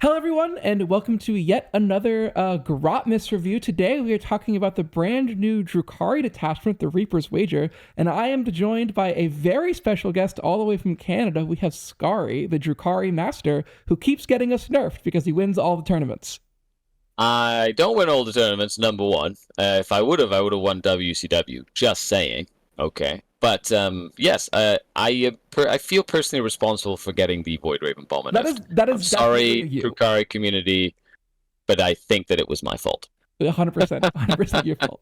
Hello, everyone, and welcome to yet another Grotmas review. Today, we are talking about the brand new Drukhari detachment, the Reaper's Wager, and I am joined by a very special guest all the way from Canada. We have Skari, the Drukhari master, who keeps getting us nerfed because he wins all the tournaments. I don't win all the tournaments, number one. If I would have won WCW. Just saying. Okay. But yes, I feel personally responsible for getting the Void Raven bomber nerfed. That is I'm sorry, you. Drukhari community, but I think that it was my fault. 100% your fault.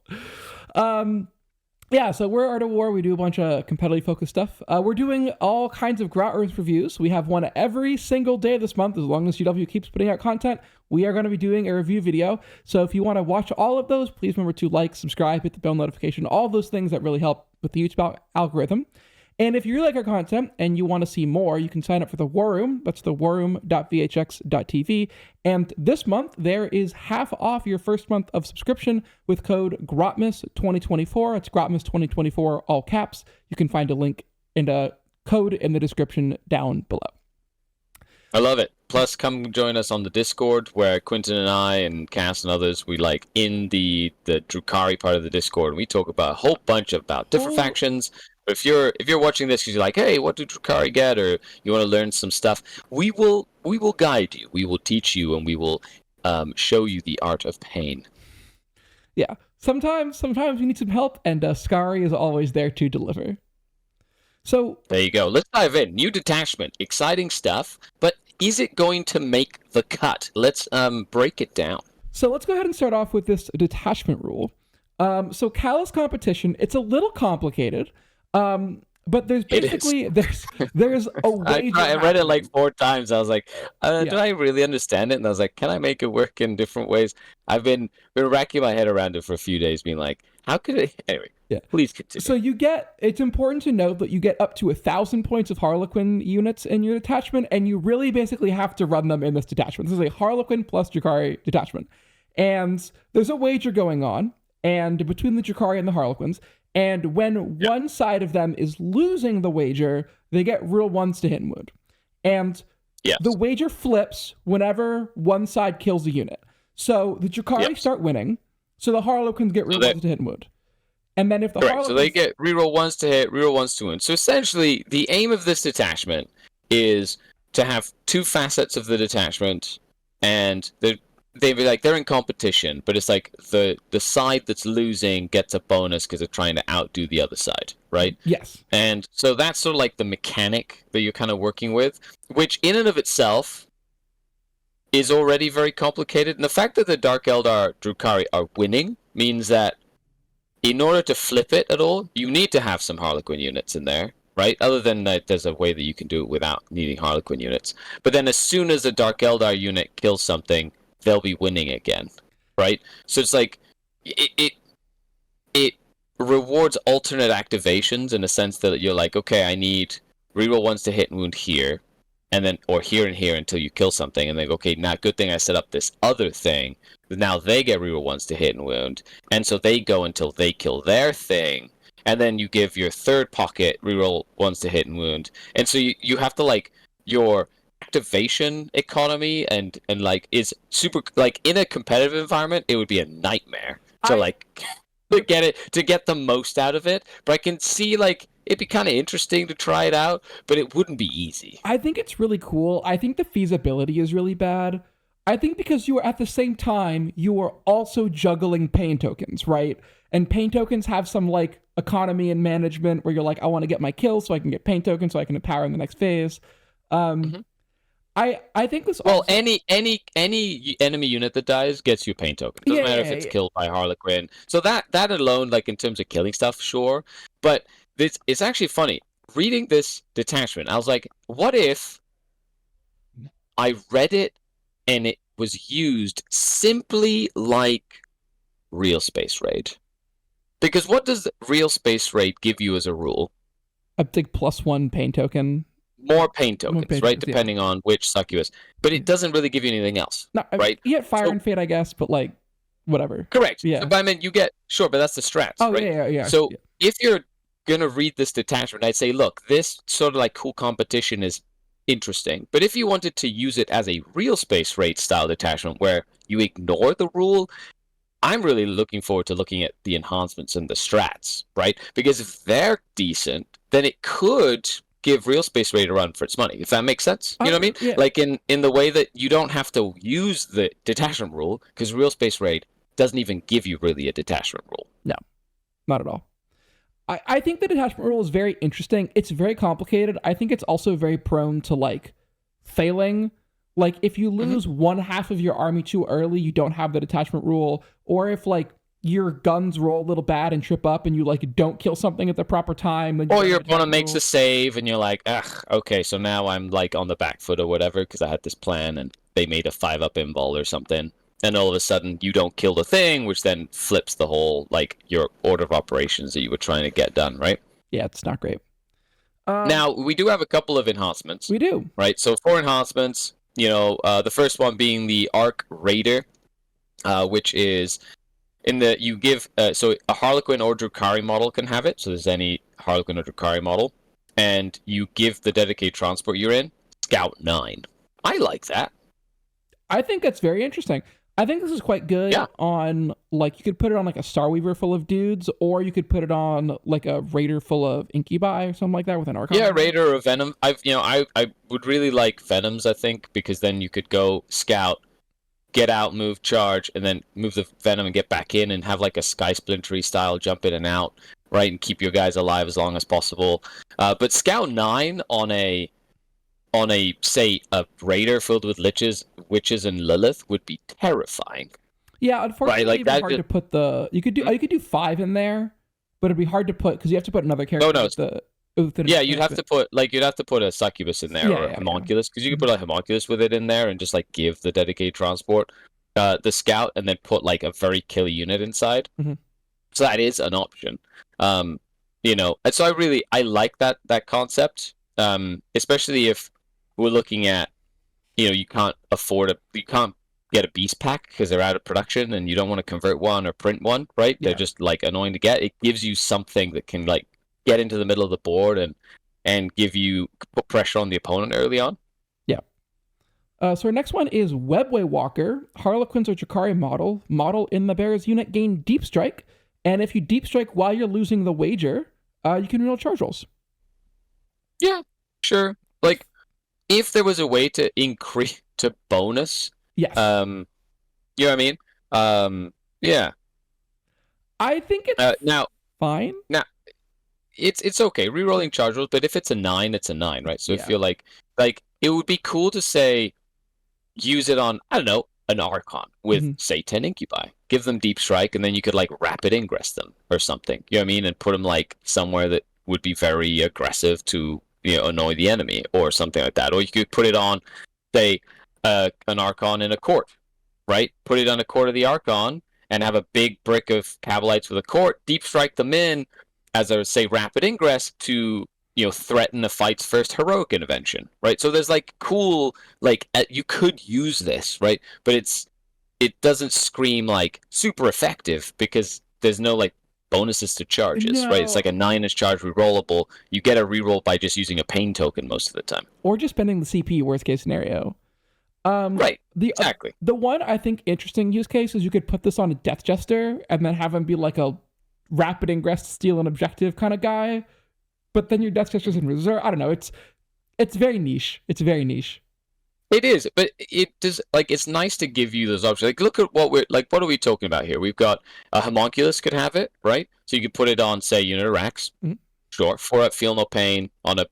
Yeah, so we're Art of War. We do a bunch of competitively focused stuff. We're doing all kinds of Grot Earth reviews. We have one every single day this month, as long as GW keeps putting out content. We are going to be doing a review video. So if you want to watch all of those, please remember to like, subscribe, hit the bell notification, all those things that really help with the YouTube algorithm. And if you really like our content and you want to see more, you can sign up for the War Room. That's the warroom.vhx.tv. And this month, there is half off your first month of subscription with code GROTMAS2024. It's GROTMAS2024, all caps. You can find a link and a code in the description down below. I love it. Plus, come join us on the Discord, where Quentin and I and Cass and others, we like in the Drukhari part of the Discord, and we talk about a whole bunch about different factions. But if you're watching this because you're like, hey, what do Drukhari get, or you want to learn some stuff, we will guide you, we will teach you, and we will show you the art of pain. Yeah, sometimes we need some help, and Skari is always there to deliver. So there you go. Let's dive in. New detachment, exciting stuff. But is it going to make the cut? Let's break it down. So let's go ahead and start off with this detachment rule. So Callous competition, it's a little complicated. But there's basically there's a way. I read it like 4 times. I was like, do I really understand it? And I was like, can I make it work in different ways? I've been racking my head around it for a few days, being like, how could it? Anyway, please continue. So it's important to note that you get up to 1,000 points of Harlequin units in your detachment, and you really basically have to run them in this detachment. This is a Harlequin plus Drukhari detachment, and there's a wager going on, and between the Drukhari and the Harlequins. And when one side of them is losing the wager, they get real ones to hit and wound. And the wager flips whenever one side kills a unit. So the Drukhari start winning, so the Harlequins get real ones to hit and wound. And then if the Harlequins... So they get reroll ones to hit, reroll ones to wound. So essentially, the aim of this detachment is to have 2 facets of the detachment, and they're in competition, but it's like the side that's losing gets a bonus because they're trying to outdo the other side, right? Yes. And so that's sort of like the mechanic that you're kind of working with, which in and of itself is already very complicated. And the fact that the Dark Eldar Drukhari are winning means that in order to flip it at all, you need to have some Harlequin units in there, right? Other than that, there's a way that you can do it without needing Harlequin units. But then as soon as the Dark Eldar unit kills something, they'll be winning again, right? So it's like it rewards alternate activations in a sense that you're like, okay, I need reroll ones to hit and wound here, and then or here and here until you kill something, and then okay, now good thing I set up this other thing. Now they get reroll ones to hit and wound, and so they go until they kill their thing, and then you give your third pocket reroll ones to hit and wound, and so you have to like your activation economy and like is super like in a competitive environment it would be a nightmare to get the most out of it, but I can see like it'd be kind of interesting to try it out, but it wouldn't be easy. I think it's really cool. I think the feasibility is really bad. I think because you are at the same time you are also juggling pain tokens, right? And pain tokens have some like economy and management where you're like, I want to get my kills so I can get pain tokens so I can empower in the next phase. I think this. Well, any enemy unit that dies gets you a pain token. Doesn't matter if it's killed by Harlequin. So that alone, like in terms of killing stuff, sure. But it's actually funny reading this detachment. I was like, what if I read it and it was used simply like Real Space Raid? Because what does Real Space Raid give you as a rule? I think +1 pain token. More pain tokens, right? Depending on which succubus. But it doesn't really give you anything else, right? You get Fire and Fate, I guess, but like, whatever. Correct. Yeah. So, but I mean, you get... Sure, but that's the strats, right? Yeah. So if you're going to read this detachment, I'd say, look, this sort of like cool competition is interesting. But if you wanted to use it as a real space raid style detachment where you ignore the rule, I'm really looking forward to looking at the enhancements and the strats, right? Because if they're decent, then it could give real space raid a run for its money, if that makes sense. You know what I mean? Yeah. Like in the way that you don't have to use the detachment rule, because real space raid doesn't even give you really a detachment rule. No, not at all. I think the detachment rule is very interesting. It's very complicated. I think it's also very prone to like failing. Like if you lose one half of your army too early, you don't have the detachment rule, or if like your guns roll a little bad and trip up and you like don't kill something at the proper time, then or your opponent makes a save and you're like, ugh, okay, so now I'm like on the back foot or whatever because I had this plan and they made a 5-up invul or something. And all of a sudden you don't kill the thing, which then flips the whole, like, your order of operations that you were trying to get done, right? Yeah, it's not great. Now, we do have a couple of enhancements. We do. Right? So 4 enhancements, the first one being the Arc Raider, which is you give, so a Harlequin or Drukhari model can have it, so there's any Harlequin or Drukhari model, and you give the dedicated transport you're in Scout 9. I like that. I think that's very interesting. I think this is quite good on, like, you could put it on like a Starweaver full of dudes, or you could put it on like a Raider full of Incubi or something like that with an Archon. Yeah, Raider or Venom. I would really like Venoms, I think, because then you could go scout, get out, move, charge, and then move the Venom and get back in and have like a Sky Splintery style jump in and out, right, and keep your guys alive as long as possible. But Scout 9 on a say a Raider filled with witches and Lilith would be terrifying. Yeah, unfortunately, right, like it's hard to put the you could do 5 in there, but it'd be hard to put because you have to put another character. You'd have to put a Succubus in there or a Homunculus because you could put a Homunculus with it in there and just like give the dedicated transport, the Scout, and then put like a very killy unit inside. So that is an option. And so I like that concept, especially if we're looking at, you can't get a beast pack because they're out of production and you don't want to convert one or print one, right? Yeah. They're just like annoying to get. It gives you something that can like get into the middle of the board and put pressure on the opponent early on. Yeah. So our next one is Webway Walker. Harlequins or Drukhari model in the bearer's unit gain deep strike, and if you deep strike while you're losing the wager, you can reroll charge rolls. Yeah, sure. Like if there was a way to increase to bonus. Yes. You know what I mean? Yeah. I think it's now fine. Now it's okay rerolling charge rolls, but if it's a 9, it's a 9, right? So I feel like it would be cool to say use it on, I don't know, an Archon with say 10 Incubi. Give them deep strike, and then you could like rapid ingress them or something. You know what I mean? And put them like somewhere that would be very aggressive to annoy the enemy or something like that. Or you could put it on, say, an Archon in a court, right? Put it on a court of the Archon and have a big brick of Cabalites with a court, deep strike them in as a, say, rapid ingress to, threaten the fight's first heroic intervention, right? So there's like cool, like you could use this, right? But it doesn't scream like super effective because there's no like bonuses to charges, right? It's like a 9 is charge rerollable. You get a reroll by just using a pain token most of the time. Or just spending the CP, worst case scenario. Right, exactly. The one I think interesting use case is you could put this on a Death Jester and then have him be like a rapid ingress to steal an objective kind of guy, but then your Death Jester's in reserve. I don't know. It's very niche. It's very niche. It is, but it does it's nice to give you those options. Like look at what are we talking about here? We've got a Homunculus could have it, right? So you could put it on say unit of Rax. Sure, 4-up Feel No Pain on a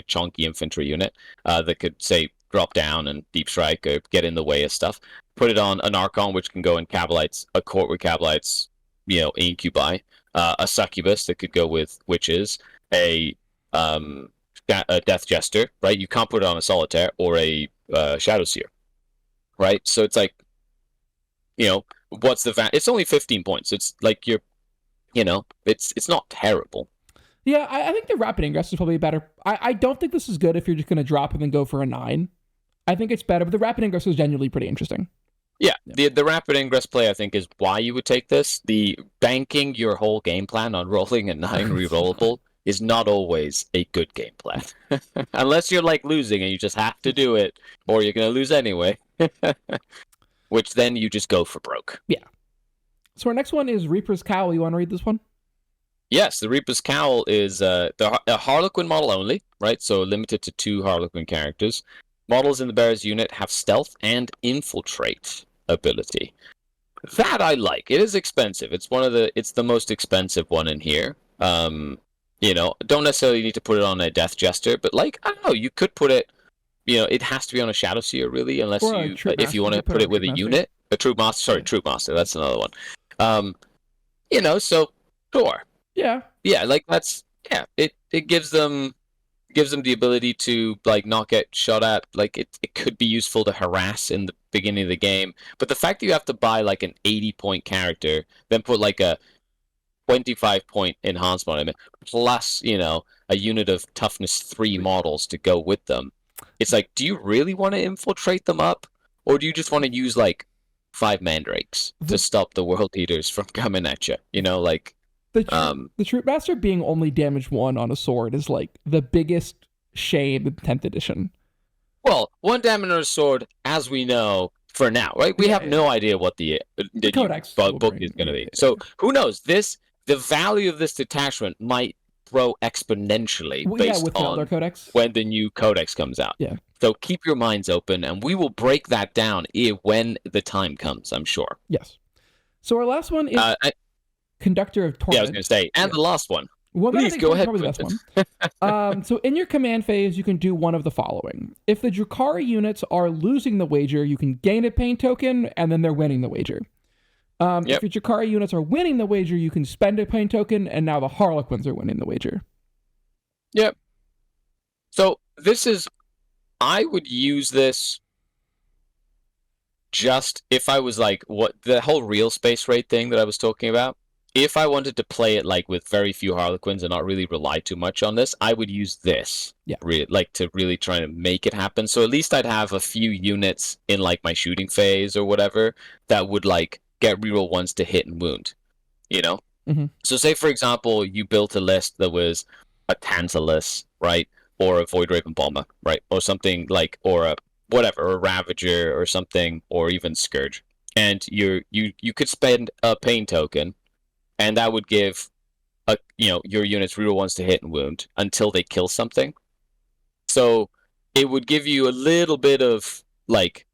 chunky infantry unit that could say drop down and deep strike or get in the way of stuff. Put it on an Archon, which can go in Cabalites, a court with Cabalites, Incubi, a Succubus that could go with witches, a Death Jester, right? You can't put it on a Solitaire or a Shadow Seer, right? So it's like, what's the it's only 15 points. It's like it's not terrible. Yeah, I think the rapid ingress is probably better. I don't think this is good if you're just going to drop and then go for a 9. I think it's better, but the rapid ingress is genuinely pretty interesting. Yeah, the rapid ingress play, I think, is why you would take this. The banking your whole game plan on rolling a 9 rerollable is not always a good game plan. Unless you're like losing and you just have to do it, or you're going to lose anyway. Which then you just go for broke. Yeah. So our next one is Reaper's Cowl. You want to read this one? Yes, the Reaper's Cowl is a Harlequin model only, right? So limited to 2 Harlequin characters. Models in the bearer's unit have stealth and infiltrate ability. That I like. It is expensive. It's the most expensive one in here. You know, don't necessarily need to put it on a Death Jester, but like, I don't know, you could put it, you know, it has to be on a Shadow Seer really, unless if you want to put it with a unit. A Troop Master, Troop Master, that's another one. You know, so sure. Yeah. Yeah, like it gives them the ability to like not get shot at. Like it could be useful to harass in the beginning of the game. But the fact that you have to buy like an 80-point character, then put like a 25-point enhancement on it, plus, you know, a unit of toughness 3 models to go with them. It's like, do you really want to infiltrate them up? Or do you just want to use like 5 mandrakes to stop the world eaters from coming at you? You know, like the Troop Master being only damage 1 on a sword is like the biggest shame in 10th edition. Well, 1 damage on a sword, as we know, for now, right? We have no idea what the Codex book is going to be. So who knows? The value of this detachment might grow exponentially based on codex. When the new codex comes out. Yeah. So keep your minds open, and we will break that down when the time comes, I'm sure. Yes. So our last one is Conductor of Torment. Yeah, I was going to say, and the last one. Well, please go ahead. Probably the best one. So in your command phase, you can do one of the following. If the Drukhari units are losing the wager, you can gain a pain token, and then they're winning the wager. If your Drukhari units are winning the wager, you can spend a pain token, and now the Harlequins are winning the wager. Yep. So I would use this just if I was like, the whole real space raid thing that I was talking about. If I wanted to play it like with very few Harlequins and not really rely too much on this, I would use this. Yeah. To really try to make it happen. So at least I'd have a few units in like my shooting phase or whatever that would like get reroll 1s to hit and wound. You know? Mm-hmm. So say for example you built a list that was a Tantalus, right? Or a Void Raven Bomber, right? Or something like, or a Ravager or something, or even Scourge. And you could spend a pain token, and that would give your units reroll 1s to hit and wound until they kill something. So it would give you a little bit of like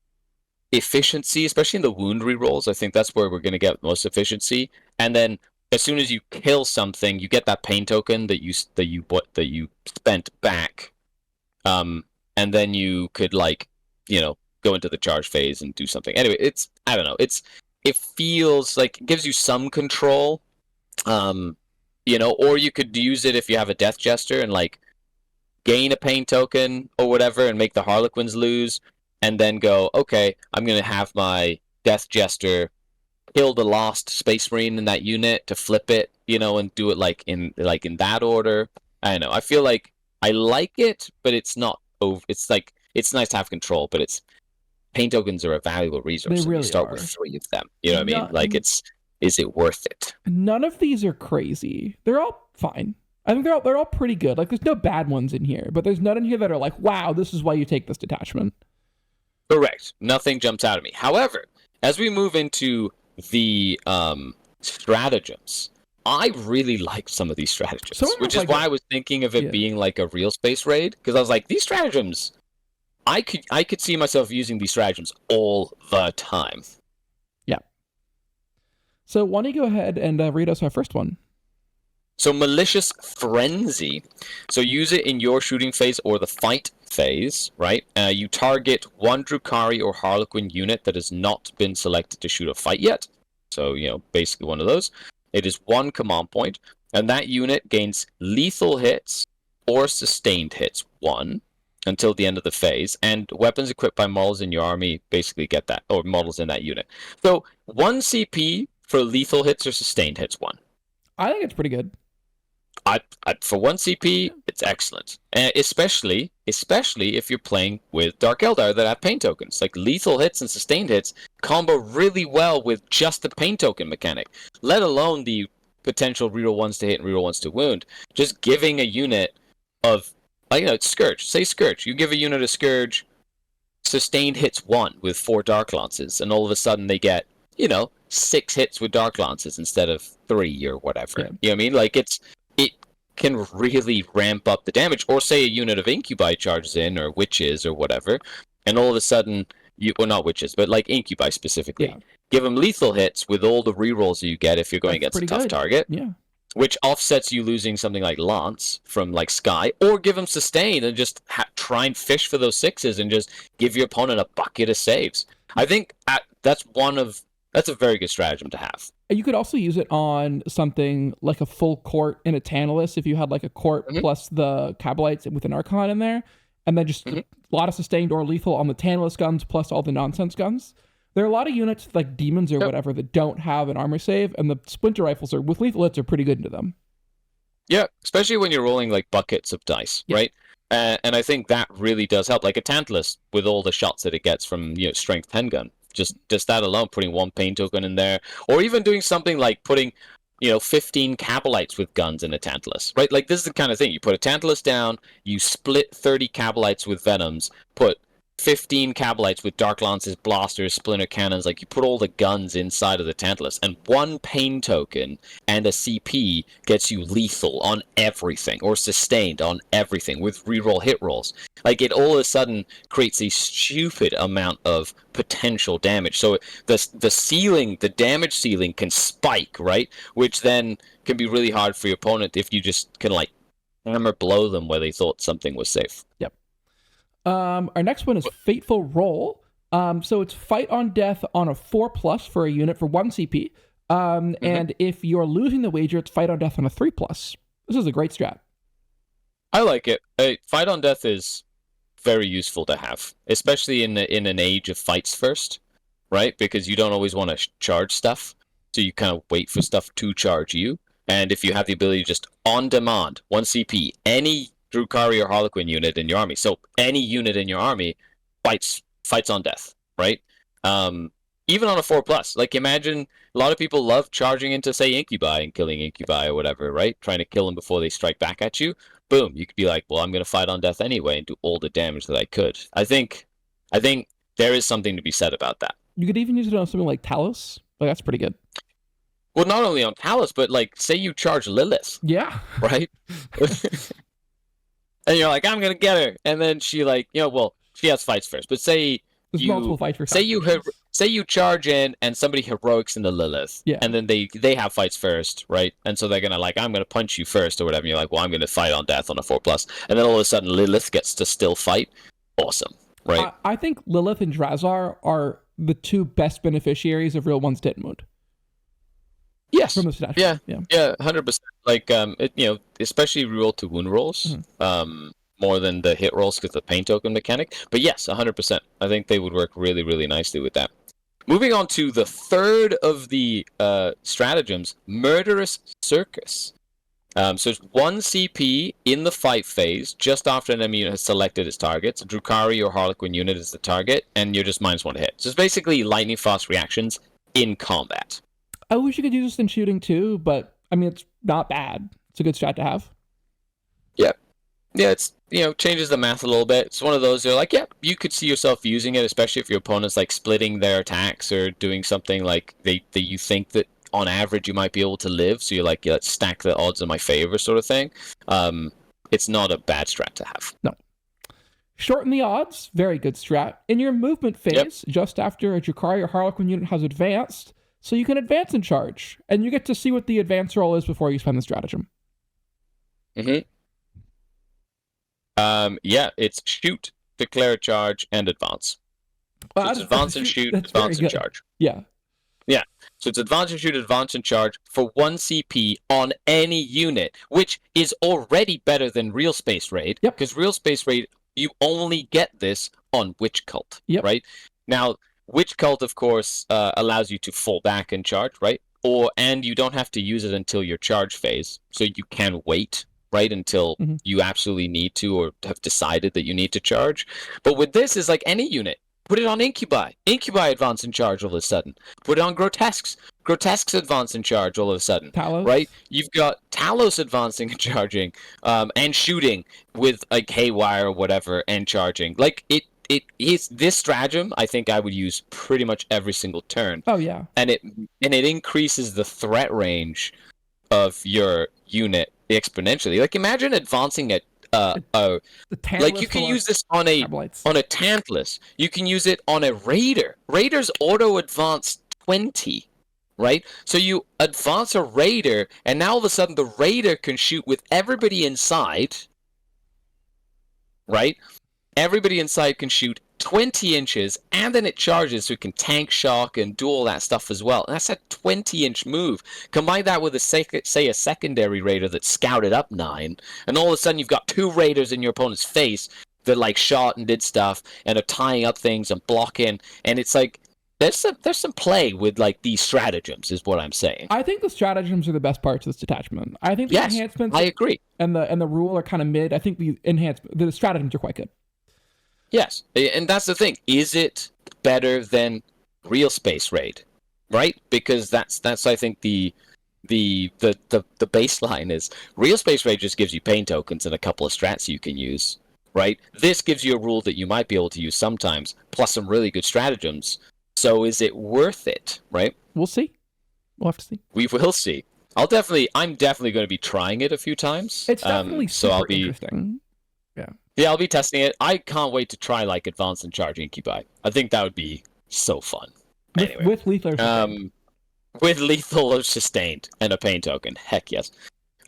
efficiency, especially in the wound rerolls. I think that's where we're gonna get most efficiency. And then as soon as you kill something, you get that pain token that you spent back. And then you could like, go into the charge phase and do something. Anyway, I don't know. It feels like it gives you some control. Or you could use it if you have a Death Jester and like gain a pain token or whatever and make the Harlequins lose, and then go, okay, I'm gonna have my Death Jester kill the last Space Marine in that unit to flip it, and do it like in that order. I don't know. I feel like I like it, but it's not over. It's like it's nice to have control, but pain tokens are a valuable resource. They really you start are. with 3 of them. You know what I mean? Like is it worth it? None of these are crazy. They're all fine. I think they're all pretty good. Like there's no bad ones in here, but there's none in here that are like, wow, this is why you take this detachment. Correct. Nothing jumps out at me. However, as we move into the stratagems, I really like some of these stratagems, which is why I was thinking of it being like a real space raid, because I was like, these stratagems, I could see myself using these stratagems all the time. Yeah. So why don't you go ahead and read us our first one? So Malicious Frenzy. So use it in your shooting phase or the fight phase, right? You target 1 Drukhari or Harlequin unit that has not been selected to shoot a fight yet. So, basically one of those. It is 1 command point, and that unit gains lethal hits or sustained hits 1 until the end of the phase, and weapons equipped by models in your army basically get that, or models in that unit. So 1 CP for lethal hits or sustained hits 1. I think it's pretty good. For 1 CP, it's excellent. Especially if you're playing with Dark Eldar that have pain tokens. Like lethal hits and sustained hits combo really well with just the pain token mechanic. Let alone the potential reroll ones to hit and reroll ones to wound, just giving a unit of, Scourge. Say Scourge. You give a unit a Scourge, sustained hits 1 with 4 Dark Lances, and all of a sudden they get, 6 hits with Dark Lances instead of 3 or whatever. Yeah. You know what I mean? Like, it can really ramp up the damage. Or say a unit of Incubi charges in, or Witches, or whatever, and all of a sudden, not Witches, but like Incubi specifically. Yeah. Give them lethal hits with all the rerolls that you get if you're going against a tough target. Yeah. Which offsets you losing something like Lance from like Skari, or give them sustain and just try and fish for those 6s and just give your opponent a bucket of saves. I think that's a very good stratagem to have. You could also use it on something like a full court in a Tantalus if you had like a court plus the Kabalites with an Archon in there, and then just a lot of sustained or lethal on the Tantalus guns plus all the nonsense guns. There are a lot of units like demons or whatever that don't have an armor save, and the splinter rifles with lethal hits are pretty good into them. Yeah, especially when you're rolling like buckets of dice, right? And I think that really does help. Like a Tantalus with all the shots that it gets from strength 10 gun, just that alone, putting 1 pain token in there, or even doing something like putting 15 Kabalites with guns in a Tantalus, right? Like this is the kind of thing you put a Tantalus down, you split 30 Kabalites with Venoms, put 15 Kabalites with Dark Lances, Blasters, Splinter Cannons, like you put all the guns inside of the Tantalus, and 1 pain token and a CP gets you lethal on everything, or sustained on everything, with reroll hit rolls. Like it all of a sudden creates a stupid amount of potential damage. So the ceiling, the damage ceiling can spike, right? Which then can be really hard for your opponent if you just can like hammer blow them where they thought something was safe. Yep. Our next one is Fateful Roll. So it's fight on death on a 4+ for a unit for 1 CP. And if you're losing the wager, it's fight on death on a 3+. This is a great strat. I like it. Fight on death is very useful to have, especially in an age of fights first, right? Because you don't always want to charge stuff, so you kind of wait for stuff to charge you. And if you have the ability to just on demand, 1 CP, any Drukhari or Harlequin unit in your army. So any unit in your army fights on death, right? Even on a 4+. Like imagine a lot of people love charging into say Incubi and killing Incubi or whatever, right? Trying to kill them before they strike back at you. Boom, you could be like, well, I'm going to fight on death anyway and do all the damage that I could. I think there is something to be said about that. You could even use it on something like Talos. Like that's pretty good. Well, not only on Talos, but like say you charge Lilith. Yeah. Right? And you're like, I'm gonna get her, and then she like, well, she has fights first. But say multiple fights for say you charge in, and somebody heroics into Lilith, and then they have fights first, right? And so they're gonna like, I'm gonna punch you first or whatever. And you're like, well, I'm gonna fight on death on a 4+, and then all of a sudden Lilith gets to still fight. Awesome, right? I think Lilith and Drazar are the 2 best beneficiaries of real ones hit and wound. Yes. From the statue. Yeah, 100%. Like, especially reroll to wound rolls, more than the hit rolls because of the pain token mechanic. But yes, 100%. I think they would work really, really nicely with that. Moving on to the third of the stratagems, Murderous Circus. So it's 1 CP in the fight phase, just after an enemy unit has selected its targets. A Drukhari or Harlequin unit is the target, and you're just -1 to hit. So it's basically lightning fast reactions in combat. I wish you could use this in shooting too, but I mean, it's not bad. It's a good strat to have. Yeah. Yeah, it's, changes the math a little bit. It's one of those, you're like, yeah, you could see yourself using it, especially if your opponent's like splitting their attacks or doing something like you think that on average you might be able to live. So you're like, yeah, let's stack the odds in my favor sort of thing. It's not a bad strat to have. No. Shorten the odds. Very good strat. In your movement phase, just after a Drukhari or Harlequin unit has advanced, so you can advance and charge, and you get to see what the advance roll is before you spend the stratagem. Yeah, it's shoot, declare charge, and advance. So it's advance and shoot, advance and charge. Yeah. Yeah. So it's advance and shoot, advance and charge for 1 CP on any unit, which is already better than Real Space Raid. Yep. Because Real Space Raid, you only get this on Witch Cult. Yep. Right? Now, Witch Cult, of course, allows you to fall back and charge, right? And you don't have to use it until your charge phase, so you can wait, right, until you absolutely need to or have decided that you need to charge. But with this, is like any unit Put it on Incubi. Incubi advance in charge all of a sudden. Put it on Grotesques. Grotesques advance in charge all of a sudden. Talos. Right? You've got Talos advancing and charging, and shooting with like Haywire or whatever and charging. Like it is this stratagem. I think I would use pretty much every single turn. Oh yeah. And it increases the threat range of your unit exponentially. Like imagine advancing at like you can use this on a Tantalus. You can use it on a Raider. Raiders auto advance 20, right? So you advance a Raider, and now all of a sudden the Raider can shoot with everybody inside, right? Everybody inside can shoot 20 inches, and then it charges, so it can tank, shock, and do all that stuff as well. And that's a 20-inch move. Combine that with, say, a secondary Raider that scouted up 9, and all of a sudden you've got 2 Raiders in your opponent's face that, like, shot and did stuff, and are tying up things and blocking, and it's like, there's some play with, like, these stratagems, is what I'm saying. I think the stratagems are the best parts of this detachment. I think the enhancements... I agree. And the rule are kind of mid. I think the stratagems are quite good. Yes, and that's the thing. Is it better than Real Space Raid, right? Because that's I think the baseline is Real Space Raid just gives you pain tokens and a couple of strats you can use, right? This gives you a rule that you might be able to use sometimes, plus some really good stratagems. So is it worth it, right? We'll see. We'll have to see. We will see. I'm definitely going to be trying it a few times. It's definitely super interesting. Yeah, I'll be testing it. I can't wait to try like Advance and Charge Incubi. I think that would be so fun. Anyway, with lethal or sustained. With lethal or sustained and a pain token. Heck yes.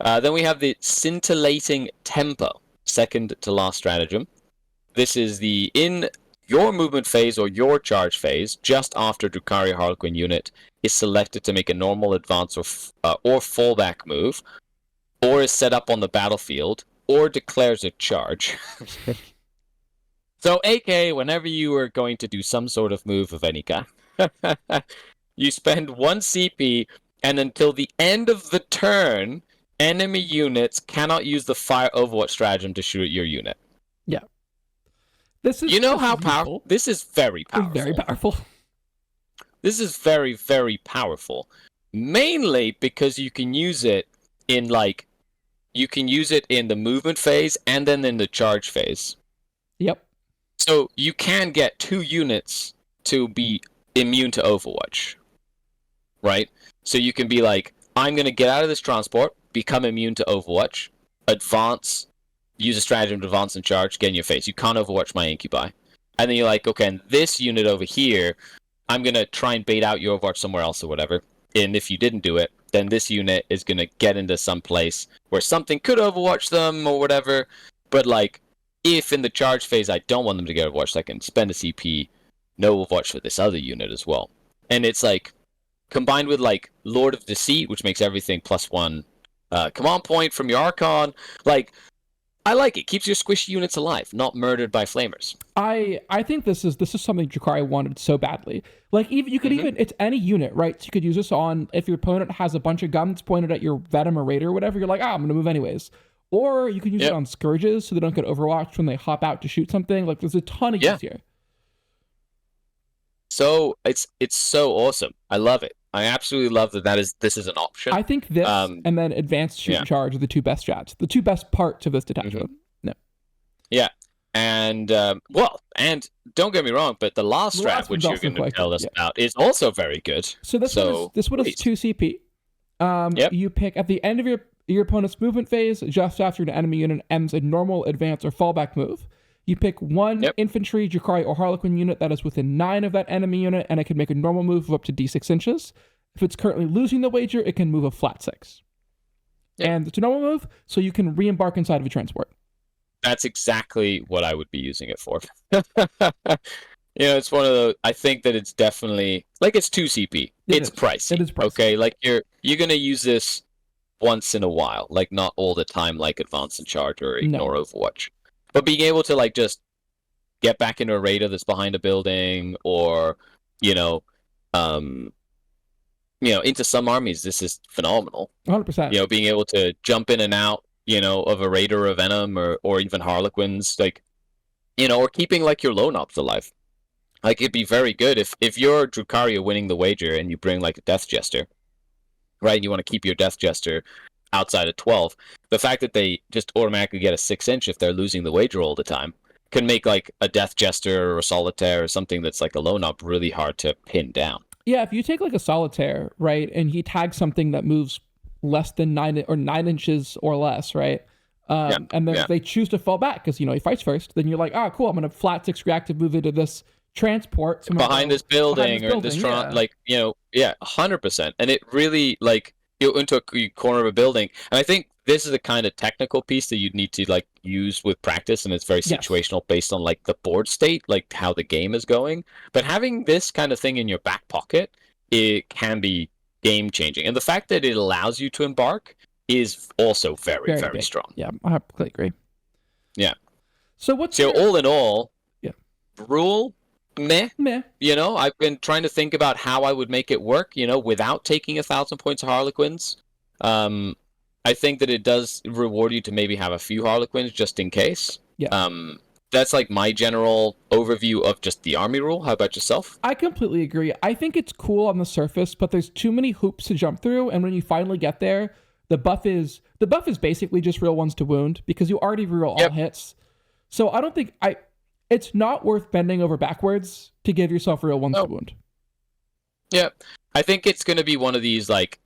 Then we have the Scintillating Tempo, second to last stratagem. This is in your movement phase or your charge phase, just after Drukhari Harlequin unit is selected to make a normal advance or fallback move, or is set up on the battlefield, or declares a charge. So, AK, whenever you are going to do some sort of move of any kind, you spend 1 CP, and until the end of the turn, enemy units cannot use the Fire Overwatch stratagem to shoot at your unit. Yeah. How powerful? This is very powerful. It's very powerful. This is very, very powerful. Mainly because you can use it in, like, you can use it in the movement phase and then in the charge phase. Yep. So you can get 2 units to be immune to Overwatch. Right? So you can be like, I'm going to get out of this transport, become immune to Overwatch, advance, use a stratagem to advance and charge, get in your face. You can't Overwatch my Incubi. And then you're like, okay, and this unit over here, I'm going to try and bait out your Overwatch somewhere else or whatever. And if you didn't do it, then this unit is going to get into some place where something could Overwatch them or whatever. But, like, if in the charge phase I don't want them to get Overwatched, I can spend a CP, no Overwatch for this other unit as well. And it's, like, combined with, like, Lord of Deceit, which makes everything +1 command point from your Archon. Like, I like it. Keeps your squishy units alive, not murdered by flamers. I think this is something Drukhari wanted so badly. Like, even you could it's any unit, right? So you could use this on if your opponent has a bunch of guns pointed at your Venom or Raider or whatever. You're like, I'm gonna move anyways. Or you can use it on Scourges so they don't get Overwatched when they hop out to shoot something. Like, there's a ton of use here. So it's so awesome. I love it. I absolutely love this is an option. I think this and then Advanced Shoot and Charge are the 2 best strats, the 2 best parts of this detachment. No. Yeah. And, and don't get me wrong, but the last strat, which you're going to tell us about, is also very good. So this one is 2 CP. You pick at the end of your opponent's movement phase, just after an enemy unit ends a normal advance or fallback move. You pick 1 infantry, Drukhari, or Harlequin unit that is within 9 of that enemy unit, and it can make a normal move of up to D6 inches. If it's currently losing the wager, it can move a flat 6. And it's a normal move, so you can re-embark inside of a transport. That's exactly what I would be using it for. It's one of those. I think that it's definitely like it's 2 CP. It's pricey. It is pricey. Okay, like you're gonna use this once in a while, like not all the time, like Advance and Charge or Ignore Overwatch. But being able to like just get back into a Raider that's behind a building, or into some armies, this is phenomenal. 100%. Being able to jump in and out, of a Raider or a Venom or even Harlequins, like, or keeping like your lone ops alive. Like, it'd be very good if you're Drukhari winning the wager and you bring like a Death Jester, right? And you want to keep your Death Jester outside of 12. The fact that they just automatically get a 6-inch if they're losing the wager all the time can make like a Death Jester or a Solitaire or something that's like a lone up really hard to pin down. Yeah, if you take like a Solitaire, right, and he tags something that moves less than 9 inches or less, right? And then if they choose to fall back because he fights first, then you're like, oh, cool, I'm gonna flat 6 reactive move into this transport behind this building or in this like 100%. And it really like you into a corner of a building, and I think this is the kind of technical piece that you'd need to like use with practice, and it's very situational based on like the board state, like how the game is going. But having this kind of thing in your back pocket, it can be game changing, and the fact that it allows you to embark is also very, very strong. Yeah, I completely agree. Yeah. So all in all, rule meh. I've been trying to think about how I would make it work, without taking 1,000 points of Harlequins. I think that it does reward you to maybe have a few Harlequins just in case. Yeah. That's like my general overview of just the army rule. How about yourself? I completely agree. I think it's cool on the surface, but there's too many hoops to jump through, and when you finally get there, the buff is basically just real ones to wound because you already reroll all hits. So I don't think it's not worth bending over backwards to give yourself real ones to wound. Yeah. I think it's going to be one of these like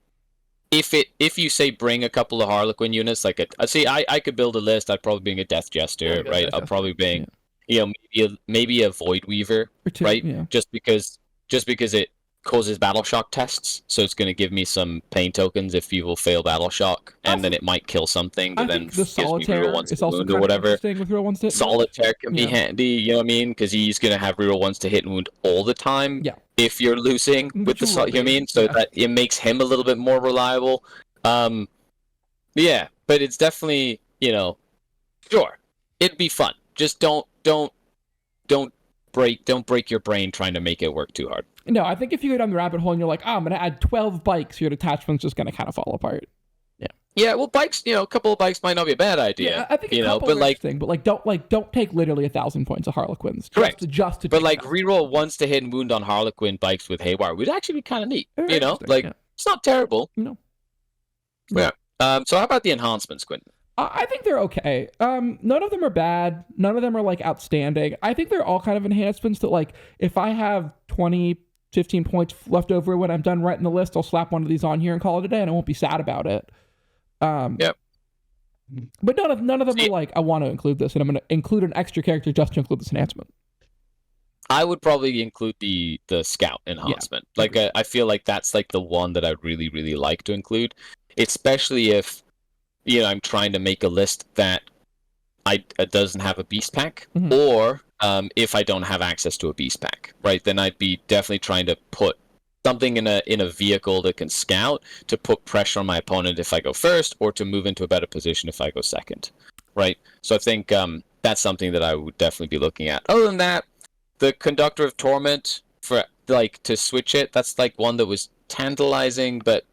if you say bring a couple of Harlequin units, like I could build a list. I'd probably bring a Death Jester, right? I'll probably bring maybe a Void Weaver, right? Yeah. Just because it causes battle shock tests, so it's going to give me some pain tokens if you will fail battle shock, and then it might kill something that then gives me reroll ones to wound or whatever. Solitaire can be handy, you know what I mean? Because he's going to have reroll ones to hit and wound all the time. Yeah. If you're losing with the, you know what I mean? So that it makes him a little bit more reliable. Yeah, but it's definitely, sure, it'd be fun. Just don't break your brain trying to make it work too hard. No, I think if you go down the rabbit hole and you're like, I'm going to add 12 bikes, your detachment's just going to kind of fall apart. Yeah. Yeah, well, bikes, a couple of bikes might not be a bad idea. Yeah, I think a couple are interesting, but don't take literally 1,000 points of Harlequins. Correct. Just to but reroll once to hit and wound on Harlequin bikes with Haywire would actually be kind of neat. It's not terrible. No. Yeah. So how about the enhancements, Quentin? I think they're okay. None of them are bad. None of them are outstanding. I think they're all kind of enhancements that if I have 20, 15 points left over when I'm done writing the list, I'll slap one of these on here and call it a day, and I won't be sad about it. Yep. But none of them are I want to include this, and I'm going to include an extra character just to include this enhancement. I would probably include the scout enhancement. Yeah. I feel like that's the one that I really, really like to include, especially if I'm trying to make a list that doesn't have a beast pack, or if I don't have access to a beast pack, right? Then I'd be definitely trying to put something in a vehicle that can scout to put pressure on my opponent if I go first, or to move into a better position if I go second, right? So I think that's something that I would definitely be looking at. Other than that, the Conductor of Torment, for to switch it, that's one that was tantalizing, but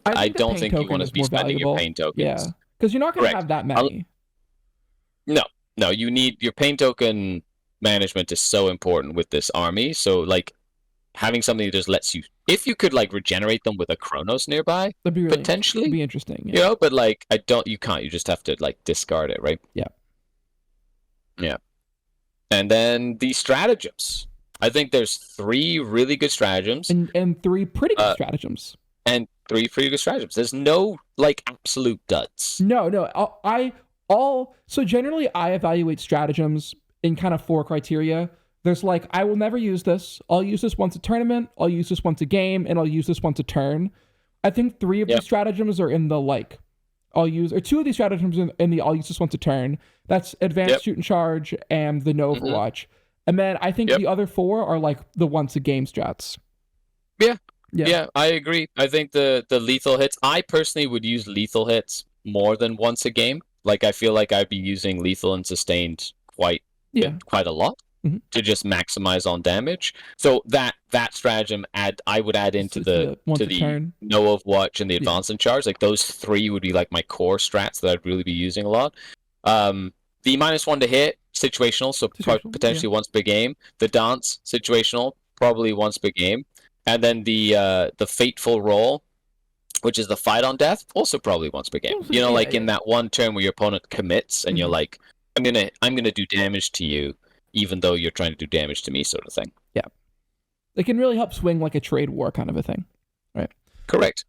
I don't think you want to be spending your pain tokens. Yeah, because you're not going to have that many. No, you need your pain token management is so important with this army. So having something that just lets you, if you could regenerate them with a Chronos nearby, that'd be really, potentially, be interesting. Yeah. But you can't. You just have to discard it, right? Yeah. Yeah. And then the stratagems. I think there's 3 really good stratagems and 3 pretty good stratagems. And 3 pretty good stratagems. There's no absolute duds. No. So generally I evaluate stratagems in kind of 4 criteria. There's I will never use this. I'll use this once a tournament. I'll use this once a game, and I'll use this once a turn. I think 3 of these stratagems are in the I'll use, or 2 of these stratagems in the I'll use this once a turn. That's advanced shoot and charge and the no overwatch. And then I think the other 4 are the once a game strats. Yeah, I agree. I think the lethal hits, I personally would use lethal hits more than once a game. I feel like I'd be using lethal and sustained quite a lot to just maximize on damage. So that stratagem I would add into the no overwatch and the advance and charge. Those 3 would be my core strats that I'd really be using a lot. The -1 to hit, situational, so Situational, potentially once per game. The dance, situational, probably once per game. And then the fateful roll, which is the fight on death, also probably once per game. You know, Yeah, like in that one turn where your opponent commits and you're like, I'm gonna do damage to you, even though you're trying to do damage to me, sort of thing. Yeah. It can really help swing like a trade war kind of a thing. Right. Correct.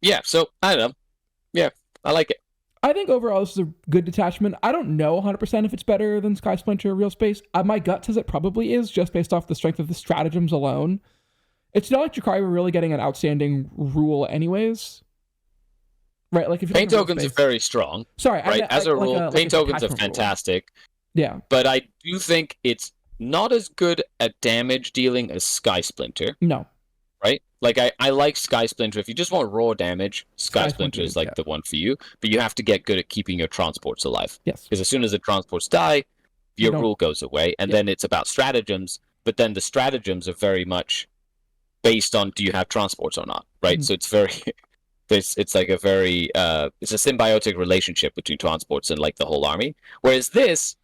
Yeah, so I don't know. Yeah, I like it. I think overall this is a good detachment. I don't know 100% if it's better than Sky Splinter or Real Space. My gut says it probably is, just based off the strength of the stratagems alone. It's not like Drukhari were really getting an outstanding rule anyways. Right, like if paint tokens are very strong. Sorry, right? As a rule, paint tokens are fantastic. Rule. Yeah. But I do think it's not as good at damage dealing as Sky Splinter. No. Right? Like, I like Sky Splinter. If you just want raw damage, Sky Splinter is like the one for you. But you have to get good at keeping your transports alive. Yes. Because as soon as the transports die, your rule goes away. And then it's about stratagems. But then the stratagems are very much based on do you have transports or not. Right? So it's very... It's like a very... it's a symbiotic relationship between transports and like the whole army. Whereas this...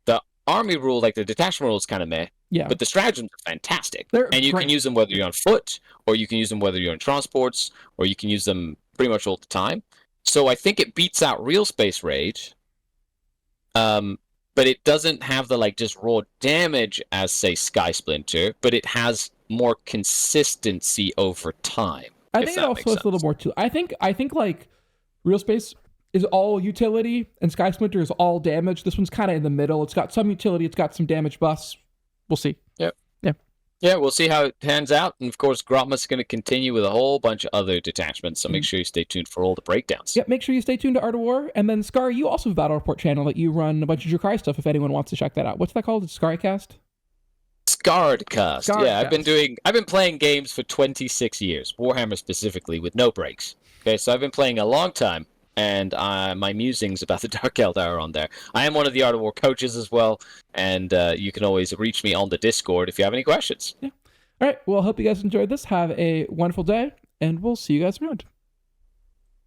the army rule, like the detachment rule, is kind of meh. Yeah. But the stratagems are fantastic. And you can use them whether you're on foot, or you can use them whether you're in transports, or you can use them pretty much all the time. So I think it beats out Real Space Rage. But it doesn't have the like just raw damage as, say, Sky Splinter, but it has more consistency over time. I think it also has a little more too. I think like Real Space is all utility, and Sky Splinter is all damage. This one's kind of in the middle. It's got some utility, it's got some damage buffs. We'll see. Yep. Yeah, we'll see how it pans out. And of course, Grotmas is going to continue with a whole bunch of other detachments, so make sure you stay tuned for all the breakdowns. Yep, make sure you stay tuned to Art of War. And then, Skari, you also have a Battle Report channel that you run a bunch of Drukhari stuff if anyone wants to check that out. What's that called? It's Scaricast? Scarredcast. Yeah, I've been playing games for 26 years, Warhammer specifically, with no breaks. Okay, so I've been playing a long time. And my musings about the Dark Eldar are on there. I am one of the Art of War coaches as well, and you can always reach me on the Discord if you have any questions. Yeah. All right. Well, I hope you guys enjoyed this. Have a wonderful day, and we'll see you guys around.